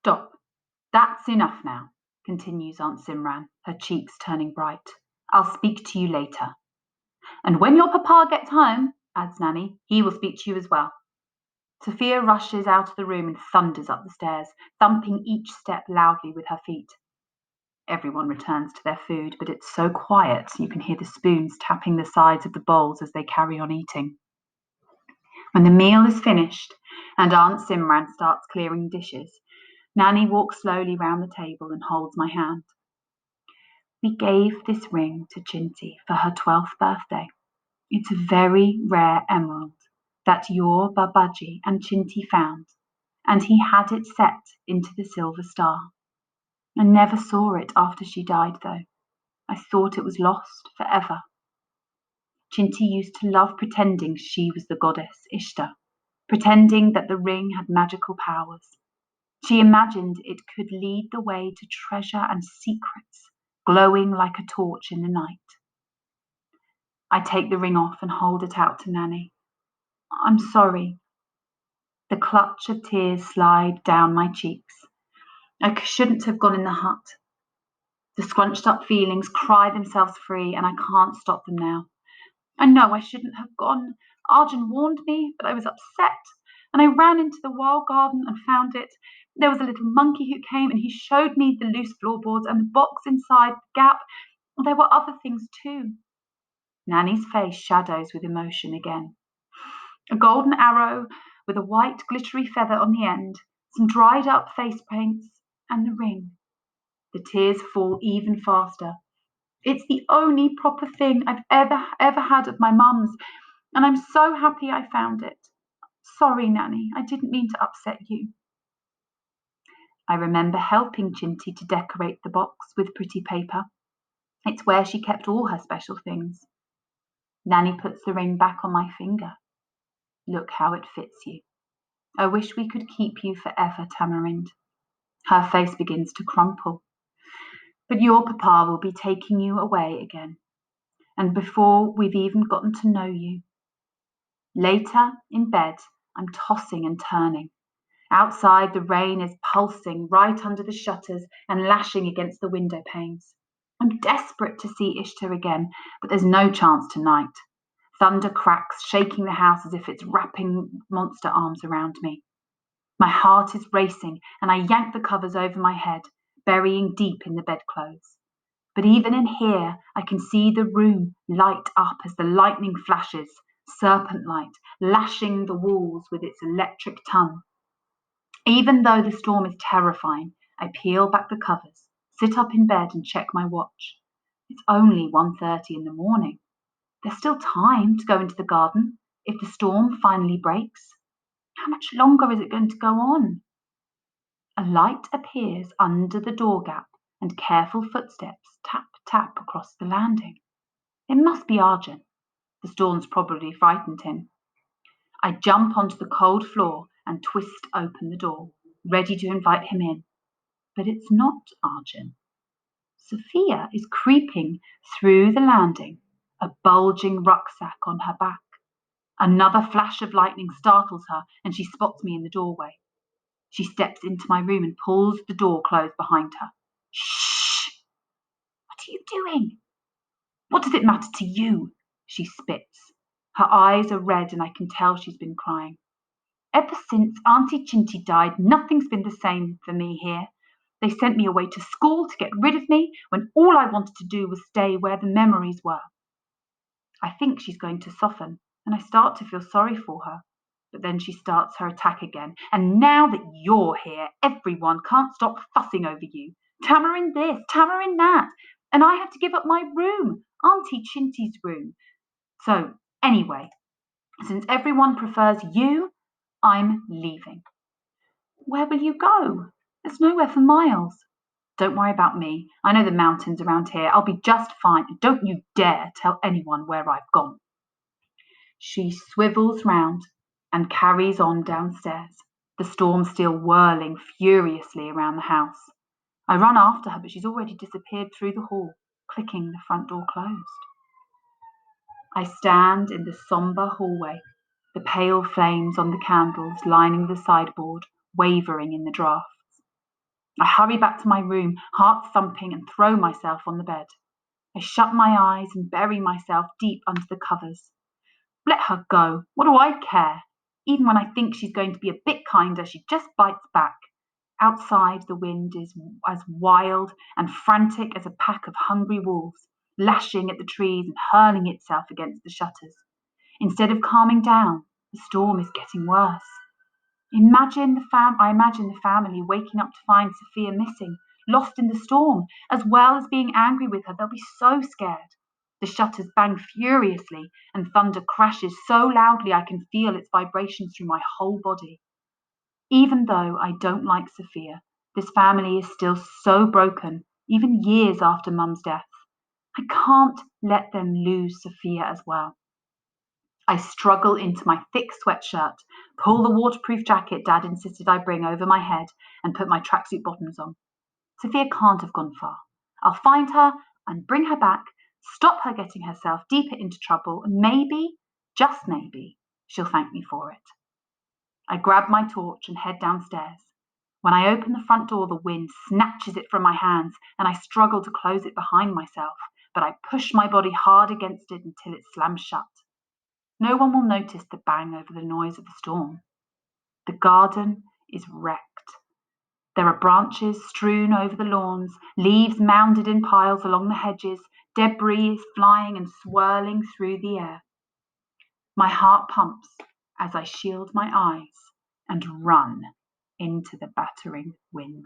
Stop. That's enough now, continues Aunt Simran, her cheeks turning bright. I'll speak to you later. And when your papa gets home, adds Nanny, he will speak to you as well. Sophia rushes out of the room and thunders up the stairs, thumping each step loudly with her feet. Everyone returns to their food, but it's so quiet you can hear the spoons tapping the sides of the bowls as they carry on eating. When the meal is finished and Aunt Simran starts clearing dishes, Nanny walks slowly round the table and holds my hand. We gave this ring to Chinti for her 12th birthday. It's a very rare emerald that your Babaji and Chinti found, and he had it set into the silver star. I never saw it after she died, though. I thought it was lost forever. Chinti used to love pretending she was the goddess Ishta, pretending that the ring had magical powers. She imagined it could lead the way to treasure and secrets, glowing like a torch in the night. I take the ring off and hold it out to Nanny. I'm sorry. The clutch of tears slide down my cheeks. I shouldn't have gone in the hut. The scrunched up feelings cry themselves free, and I can't stop them now. I know I shouldn't have gone. Arjun warned me, but I was upset, and I ran into the wild garden and found it. There was a little monkey who came, and he showed me the loose floorboards and the box inside the gap. There were other things too. Nanny's face shadows with emotion again. A golden arrow with a white glittery feather on the end, some dried up face paints, and the ring. The tears fall even faster. It's the only proper thing I've ever had of my mum's, and I'm so happy I found it. Sorry, Nanny, I didn't mean to upset you. I remember helping Chinti to decorate the box with pretty paper. It's where she kept all her special things. Nanny puts the ring back on my finger. Look how it fits you. I wish we could keep you forever, Tamarind. Her face begins to crumple. But your papa will be taking you away again, and before we've even gotten to know you. Later, in bed, I'm tossing and turning. Outside, the rain is pulsing right under the shutters and lashing against the window panes. I'm desperate to see Ishta again, but there's no chance tonight. Thunder cracks, shaking the house as if it's wrapping monster arms around me. My heart is racing, and I yank the covers over my head, burying deep in the bedclothes. But even in here, I can see the room light up as the lightning flashes, serpent light, lashing the walls with its electric tongue. Even though the storm is terrifying, I peel back the covers, sit up in bed and check my watch. It's only 1:30 in the morning. There's still time to go into the garden if the storm finally breaks. How much longer is it going to go on? A light appears under the door gap and careful footsteps tap, tap across the landing. It must be Arjun. The storm's probably frightened him. I jump onto the cold floor and twist open the door, ready to invite him in. But it's not Arjun. Sophia is creeping through the landing, a bulging rucksack on her back. Another flash of lightning startles her, and she spots me in the doorway. She steps into my room and pulls the door closed behind her. Shh! What are you doing? What does it matter to you? She spits. Her eyes are red and I can tell she's been crying. Ever since Auntie Chinti died, nothing's been the same for me here. They sent me away to school to get rid of me when all I wanted to do was stay where the memories were. I think she's going to soften, and I start to feel sorry for her. But then she starts her attack again. And now that you're here, everyone can't stop fussing over you. Tamarind this, Tamarind that. And I have to give up my room, Auntie Chinti's room. So, anyway, since everyone prefers you, I'm leaving. Where will you go? There's nowhere for miles. Don't worry about me. I know the mountains around here. I'll be just fine. Don't you dare tell anyone where I've gone. She swivels round and carries on downstairs, the storm still whirling furiously around the house. I run after her, but she's already disappeared through the hall, clicking the front door closed. I stand in the sombre hallway, the pale flames on the candles lining the sideboard wavering in the draughts. I hurry back to my room, heart thumping, and throw myself on the bed. I shut my eyes and bury myself deep under the covers. Let her go. What do I care? Even when I think she's going to be a bit kinder, she just bites back. Outside, the wind is as wild and frantic as a pack of hungry wolves, lashing at the trees and hurling itself against the shutters. Instead of calming down, the storm is getting worse. I imagine the family waking up to find Sophia missing, lost in the storm, as well as being angry with her. They'll be so scared. The shutters bang furiously, and thunder crashes so loudly I can feel its vibrations through my whole body. Even though I don't like Sophia, this family is still so broken, even years after Mum's death. I can't let them lose Sophia as well. I struggle into my thick sweatshirt, pull the waterproof jacket Dad insisted I bring over my head, and put my tracksuit bottoms on. Sophia can't have gone far. I'll find her and bring her back, stop her getting herself deeper into trouble, and maybe, just maybe, she'll thank me for it. I grab my torch and head downstairs. When I open the front door, the wind snatches it from my hands, and I struggle to close it behind myself, but I push my body hard against it until it slams shut. No one will notice the bang over the noise of the storm. The garden is wrecked. There are branches strewn over the lawns, leaves mounded in piles along the hedges, debris is flying and swirling through the air. My heart pumps as I shield my eyes and run into the battering wind.